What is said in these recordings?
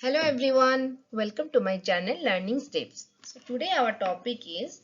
Hello everyone, welcome to my channel Learning Steps. So today our topic is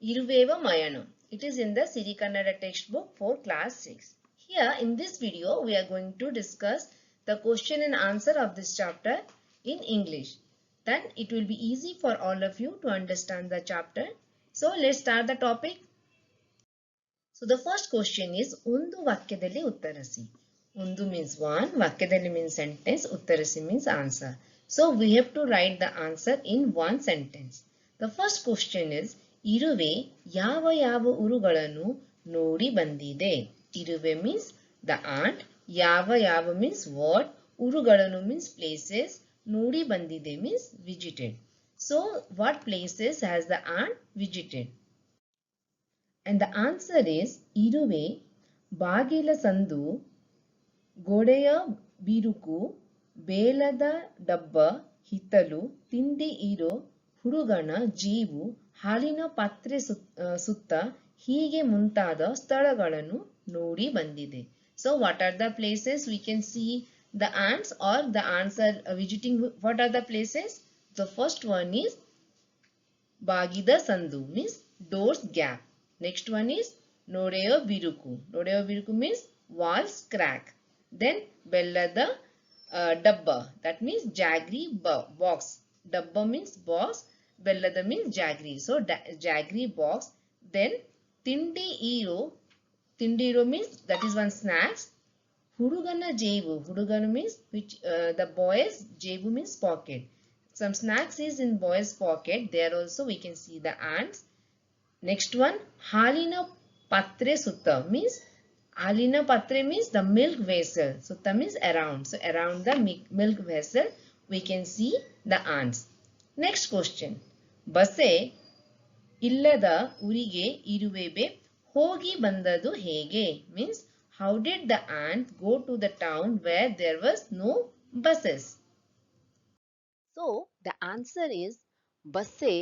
Iruveva Mayanam. It is in the Siri Kannada textbook for class 6. Here in this video we are going to discuss the question and answer of this chapter in English. Then it will be easy for all of you to understand the chapter. So let's start the topic. So the first question is ಒಂದು ವಾಕ್ಯದಲ್ಲಿ ಉತ್ತರಿಸಿ. ಒಂದು means one, ವಾಕ್ಯದಲ್ಲಿ means sentence, ಉತ್ತರಿಸಿ means answer. So we have to write the answer in one sentence. The first question is ಇರುವೆ ಯಾವ ಯಾವ ಊರುಗಳನ್ನು ನೋಡಿ ಬಂದಿದೆ. ಇರುವೆ means the ant, ಯಾವ ಯಾವ means what, ಊರುಗಳನ್ನು means places, ನೋಡಿ ಬಂದಿದೆ means visited. So what places has the ant visited? And the answer is ಇರುವೆ ಬಾಗಿಲ ಸಂದು, ಗೋಡೆಯ ಬಿರುಕು, ಬೇಲದ ಡಬ್ಬ, ಹಿತ್ತಲು, ತಿಂಡಿ ಇರೋ ಹುಡುಗನ ಜೀವು, ಹಾಲಿನ ಪಾತ್ರೆ ಸುತ್ತ, ಹೀಗೆ ಮುಂತಾದ ಸ್ಥಳಗಳನ್ನು ನೋಡಿ ಬಂದಿದೆ. So what are the places we can see the ants or the ants are visiting? What are the places? The first one is Bagida Sandu means doors gap. Next one is Nodeo Biruku. Nodeo Biruku means walls crack. Then Bellada Dabba. That means jaggery box. Dabba means box. Bellada means jaggery. So jaggery box. Then Tindi Iro. Tindi Iro means that is one snacks. Hudugana Jevu. Hudugana means which the boys. Jevu means pocket. Some snacks is in boys pocket. There also we can see the ants. Next one, halina patre sutta means halina patre means the milk vessel. Sutta means around. So around the milk vessel we can see the ants. Next question, base illada urige iruvebe hogi bandadu hege means how did the ant go to the town where there was no buses? So the answer is ಬಸ್ಸೆ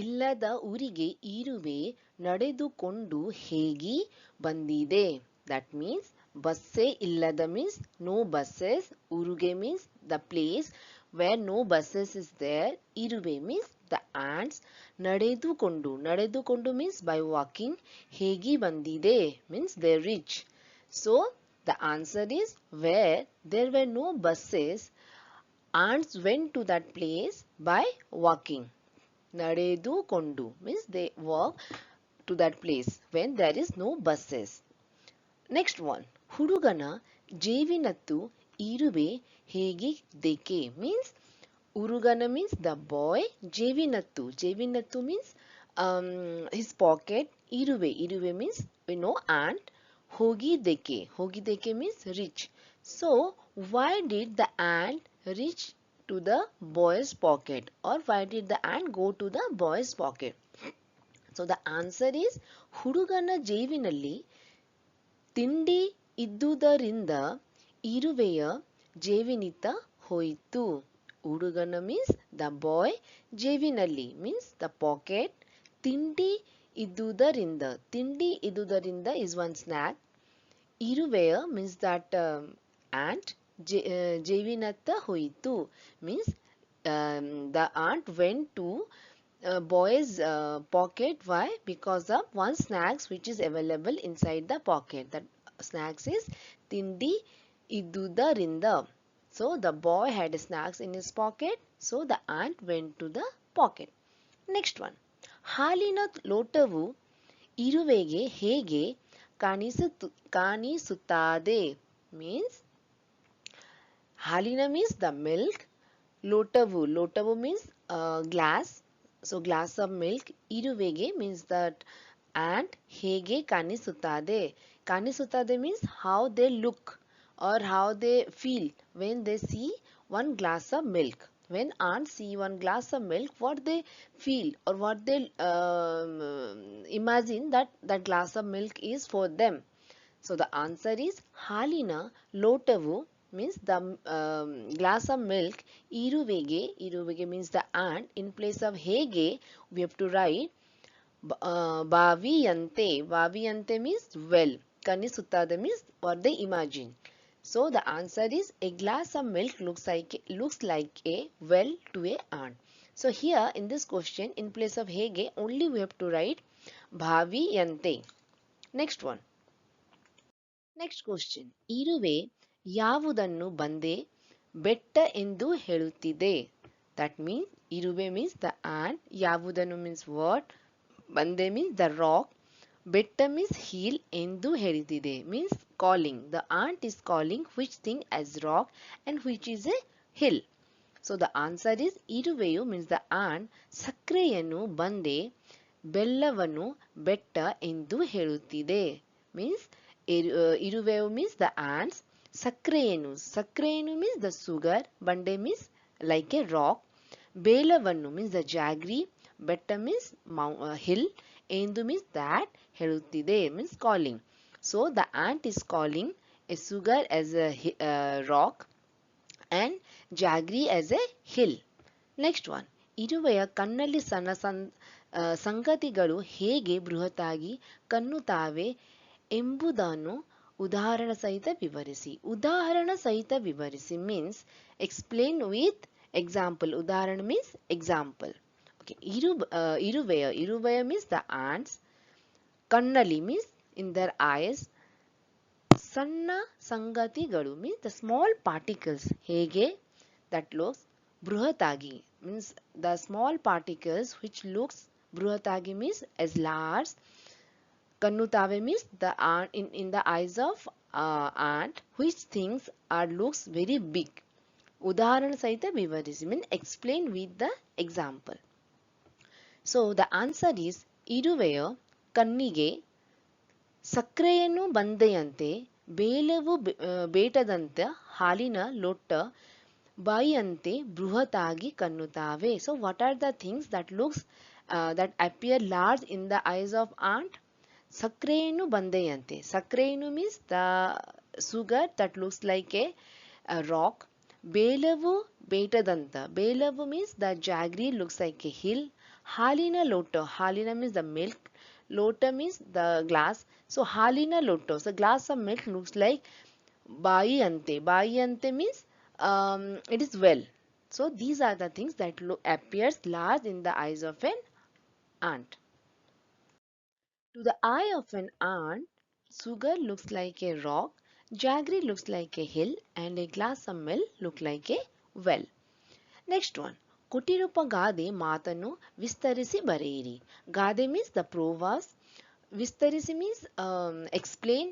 ಇಲ್ಲದ ಊರಿಗೆ ಇರುವೆ ನಡೆದುಕೊಂಡು ಹೇಗಿ ಬಂದಿದೆ. That means ಬಸ್ಸೆ ಇಲ್ಲದ means no buses, ಉರುಗೆ means the place where no buses is there, ಇರುವೆ means the ants, ನಡೆದುಕೊಂಡು means by walking, ಹೇಗಿ ಬಂದಿದೆ means they reach. So the answer is where there were no buses, ants went to that place by walking. Nadedukondu means they walk to that place when there is no buses. Next one, Hudugana Jevinattu Irube Hegi Deke means Urugana means the boy, Jevinattu means his pocket, Irube means we know ant, Hogi Deke means rich. So why did the ant reach to the boy's pocket, or why did the ant go to the boy's pocket? So the answer is Hudugana Jevinalli ತಿಂಡಿ ಇದ್ದುದರಿಂದ ಇರುವೆಯ ಜೇವಿನಿತ ಹೋಯಿತು. ಹುಡುಗನ means the boy, ಜೇವಿನಲ್ಲಿ means the pocket, ತಿಂಡಿ ಇದ್ದುದರಿಂದ is one snack, ಇರುವೆಯ means that ant, ಜೇವಿನತ್ತ ಹೋಯಿತು means the ant went to boy's pocket. Why? Because of one snacks which is available inside the pocket. That snacks is tindi idudarinda. So the boy had snacks in his pocket, so the ant went to the pocket. Next one, ಹಾಲಿನ ಲೋಟವು ಇರುವೆಗೆ ಹೇಗೆ ಕಾಣಿಸುತ್ತದೆ means halina means the milk, lotavu means glass, so glass of milk, iruvege means that ant, hege kanisutade means how they look or how they feel when they see one glass of milk. When ants see one glass of milk, what they feel or what they imagine that that glass of milk is for them. So the answer is halina lotavu means the glass of milk, iruvege means the ant, in place of hege we have to write bhaviyante means well, kanisuttada means what they imagine. So the answer is a glass of milk looks like a well to a ant. So here in this question, in place of hege, only we have to write bhaviyante. Next one. Next question. ಇರುವೆ ಯಾವುದನ್ನು ಬಂದೆ ಬೆಟ್ಟ ಎಂದು ಹೇಳುತ್ತಿದೆ. That means ಇರುವೆ means the ant, ಯಾವುದನ್ನು means what, ಬಂದೆ means the rock, betta means hill, endu helidide means calling. The ant is calling which thing as rock and which is a hill. So the answer is iruveyu means the ant sakreyannu bande ಬೆಲ್ಲವನ್ನು ಬೆಟ್ಟ ಎಂದು ಹೇಳುತ್ತಿದೆ. Means iruveyu means the ants, sakreyannu means the sugar, bande means like a rock, ಬೇಲವನ್ನು means the jaggery, betta means hill, endu means that, ಹೇಳುತ್ತಿದೆ means calling. So the ant is calling a sugar as a rock and jaggery as a hill. Next one. ಇರುವೆಯ ಕಣ್ಣಲ್ಲಿ ಸಣ್ಣ ಸಂಗತಿಗಳು ಹೇಗೆ ಬೃಹತ್ತಾಗಿ ಕಣ್ಣುತ್ತಾವೆ ಎಂಬುದನ್ನು ಉದಾಹರಣ ಸಹಿತ ವಿವರಿಸಿ. ಉದಾಹರಣ ಸಹಿತ ವಿವರಿಸಿ means explain with example. ಉದಾಹರಣ means example. Okay. ಇರುವೆಯ means the ants. ಕಣ್ಣಲ್ಲಿ means in their eyes. ಸಣ್ಣ ಸಂಗತಿಗಳು means the small particles. ಹೇಗೆ that looks ಬೃಹತ್ತಾಗಿ means the small particles which looks ಬೃಹತ್ತಾಗಿ means as large. ಕಣ್ಣುತ್ತಾವೆ means the ant in the eyes of ant which things are looks very big. ಉದಾಹರಣ ಸಹಿತ ವಿವರಿಸಿ means explain with the example. So the answer is ಇರುವೆಯ ಕಣ್ಣಿಗೆ ಸಕ್ಕರೆಯನ್ನು ಬಂದೆಯಂತೆ ಬೇಲವು ಬೇಟದಂತೆ ಹಾಲಿನ ಲೋಟ ಬಾಯಿಯಂತೆ ಬೃಹತ್ತಾಗಿ ಕಣ್ಣುತ್ತಾವೆ. So what are the things that looks that appear large in the eyes of ant? ಸಕ್ಕರೆಯನ್ನು ಬಂದೆಯಂತೆ. ಸಕ್ಕರೆಯನ್ನು means the sugar that looks like a rock. ಬೇಲವು ಬೇಟದಂತ. ಬೇಲವು means the jaggery looks like a hill. ಹಾಲಿನ ಲೋಟ. ಹಾಲಿನ means the milk. Lota means the glass. So halina loto. So glass of milk looks like bayi ante. Bayi ante means it is well. So these are the things that appears large in the eyes of an ant. To the eye of an ant, sugar looks like a rock, jaggery looks like a hill, and a glass of milk look like a well. Next one. ಕೊಟ್ಟಿರುವ ಗಾದೆ ಮಾತನ್ನು ವಿಸ್ತರಿಸಿ ಬರೆಯಿರಿ. ಗಾದೆ means the proverbs. ವಿಸ್ತರಿಸಿ means explain.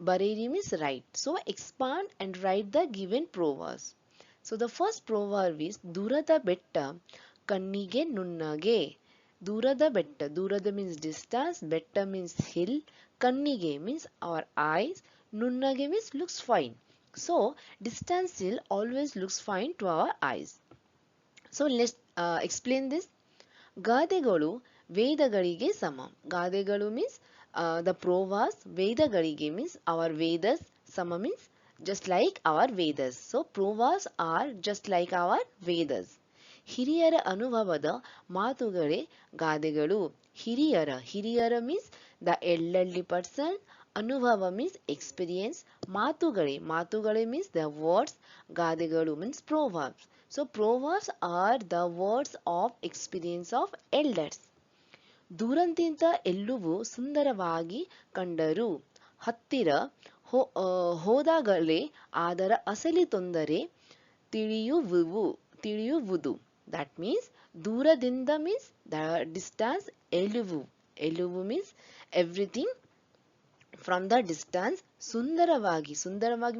ಬರೆಯಿರಿ means write. So expand and write the given proverbs. So the first proverb is ದೂರದ ಬೆಟ್ಟ ಕಣ್ಣಿಗೆ ನುಣ್ಣಗೆ. ದೂರದ ಬೆಟ್ಟ. ದೂರದ means distance. ಬೆಟ್ಟ means hill. ಕಣ್ಣಿಗೆ means our eyes. ನುಣ್ಣಗೆ means looks fine. So distance hill always looks fine to our eyes. So let's explain this. ಗಾದೆಗಳು ವೇದಗಳಿಗೆ ಸಮ. ಗಾದೆಗಳು means the proverbs. ವೇದಗಳಿಗೆ means our Vedas. Sama means just like our Vedas. So proverbs are just like our Vedas. ಹಿರಿಯರ ಅನುಭವದ ಮಾತುಗಳೇ ಗಾದೆಗಳು. ಹಿರಿಯರ means the elderly person. ಅನುಭವ means experience. ಮಾತುಗಳೇ means the words. ಗಾದೆಗಳು means proverbs. So proverbs are the words of experience of elders. ದೂರದಿಂದ ಎಲ್ಲವೂ ಸುಂದರವಾಗಿ ಕಂಡರು. ಹತ್ತಿರ ಹೋದಾಗಲೇ ಅದರ ಅಸಲಿ ತೊಂದರೆ ತಿಳಿಯುವುದು. That means ದೂರದಿಂದ means the distance. ಎಲುವು means everything from the distance. ಸುಂದರವಾಗಿ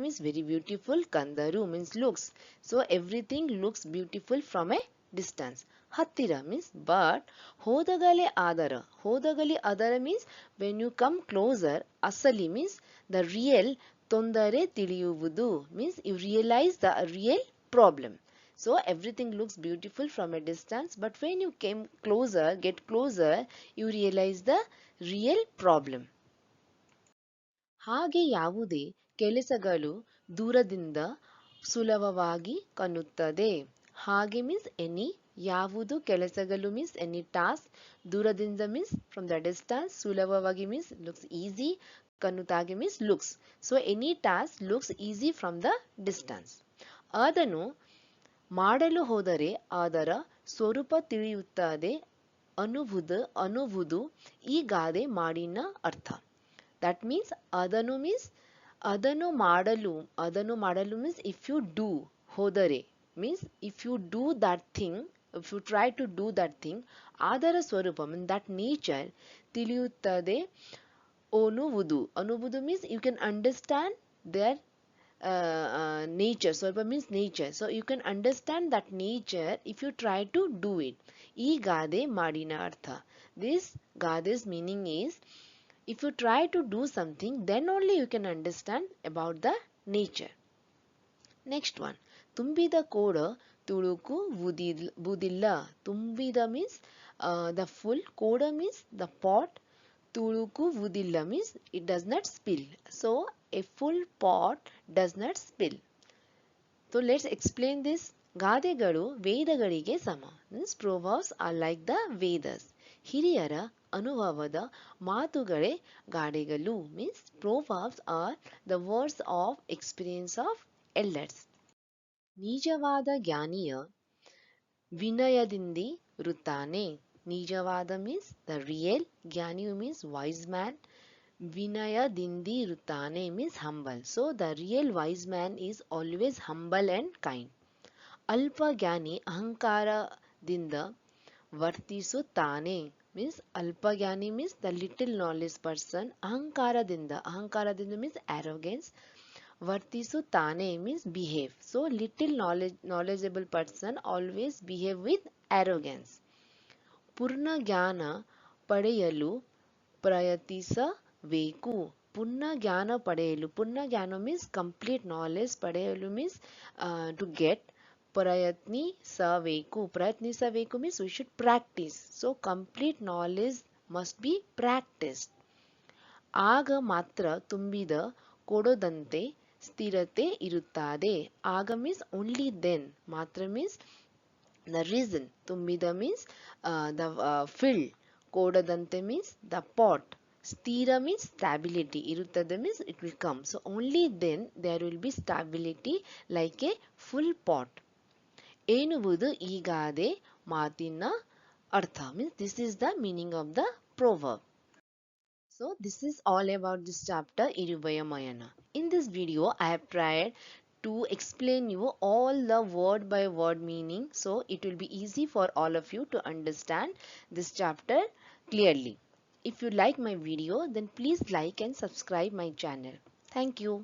means very beautiful. ಕಂದರು means looks. So everything looks beautiful from a distance. ಹತ್ತಿರ means but. ಹೋದಗಲೇ ಅದರ means when you come closer. ಅಸಲಿ means the real. ತೊಂದರೆ ತಿಳಿಯುವುದು means you realize the real problem. So everything looks beautiful from a distance, but when you get closer, you realize the real problem. ಹಾಗೆ ಯಾವುದೇ ಕೆಲಸಗಳು ದೂರದಿಂದ ಸುಲಭವಾಗಿ ಕಾಣುತ್ತದೆ. ಹಾಗೆ means any. ಯಾವುದು ಕೆಲಸಗಳು means any task. ದೂರದಿಂದ means from the distance. ಸುಲಭವಾಗಿ means looks easy. Kanutage means looks. So any task looks easy from the distance. ಅದನ್ನು ಮಾಡಲು ಹೋದರೆ ಅದರ ಸ್ವರೂಪ ತಿಳಿಯುತ್ತದೆ ಅನ್ನುವುದು ಈ ಗಾದೆ ಮಾಡಿನ ಅರ್ಥ. That means ಅದನ್ನು ಮಾಡಲು means if you do ಹೋದರೆ means if you do that thing, if you try to do that thing, ಅದರ ಸ್ವರೂಪ means that nature ತಿಳಿಯುತ್ತದೆ ಅನ್ನುವುದು means you can understand their nature. Swarpa means nature. So you can understand that nature if you try to do it. ಈ ಗಾದೆ ಮಾಡಿನ ಅರ್ಥ. This gade's meaning is if you try to do something, then only you can understand about the nature. Next one. ತುಂಬಿದ ಕೋಡ ತುಳುಕು ಬುದಿಲ್ಲ. ತುಂಬಿದ means the full, ಕೋಡ means the pot, Tuluku ಬುದಿಲ್ಲ means it does not spill. So a full pot does not spill. So let's explain this. ಗಾದೆಗಳು ವೇದಗಳಿಗೆ ಸಮ. Means proverbs are like the Vedas. ಹಿರಿಯರ ಅನುಭವದ ಮಾತುಗಳೇ ಗಾದೆಗಳು. Means proverbs are the words of experience of elders. ನಿಜವಾದ ಜ್ಞಾನಿಯ ವಿನಯದಿಂದಿರುತ್ತಾನೆ. ನಿಜವಾದ means the real, ಜ್ಞಾನಿ means wise man, ವಿನಯದಿಂದಿರುತ್ತಾನೆ means humble. So the real wise man is always humble and kind. ಅಲ್ಪ ಜ್ಞಾನಿ ಅಹಂಕಾರದಿಂದ ವರ್ತಿಸುತ್ತಾನೆ means ಅಲ್ಪ ಜ್ಞಾನಿ means the little knowledge person. ಅಹಂಕಾರದಿಂದ means arrogance. ವರ್ತಿಸುತ್ತಾನೆ means behave. So little knowledgeable person always behave with arrogance. ಪೂರ್ಣ ಜ್ಞಾನ ಪಡೆಯಲು ಪ್ರಯತ್ನಿಸಬೇಕು. ಪೂರ್ಣ ಜ್ಞಾನ means complete knowledge, ಪಡೆಯಲು means to get, ಪ್ರಯತ್ನಿಸಬೇಕು means we should practice. So complete knowledge must be practiced. ಆಗ ಮಾತ್ರ ತುಂಬಿದ ಕೊಡದಂತೆ ಸ್ಥಿರತೆ ಇರುತ್ತದೆ. ಆಗ means only then, ಮಾತ್ರ means the reason, ತುಂಬಿದ means the filled, ಕೊಡದಂತೆ means the pot, ಸ್ಥಿರ means stability, ಇರುತ್ತದೆ means it will come. So only then there will be stability like a full pot. ಎನ್ನುವುದು ಈ ಗಾದೆ ಮಾತಿನ ಅರ್ಥ. Means this is the meaning of the proverb. So this is all about this chapter Iruvayamana. In this video I have tried to explain you all the word by word meaning, so it will be easy for all of you to understand this chapter clearly. If you like my video, then please like and subscribe my channel. Thank you.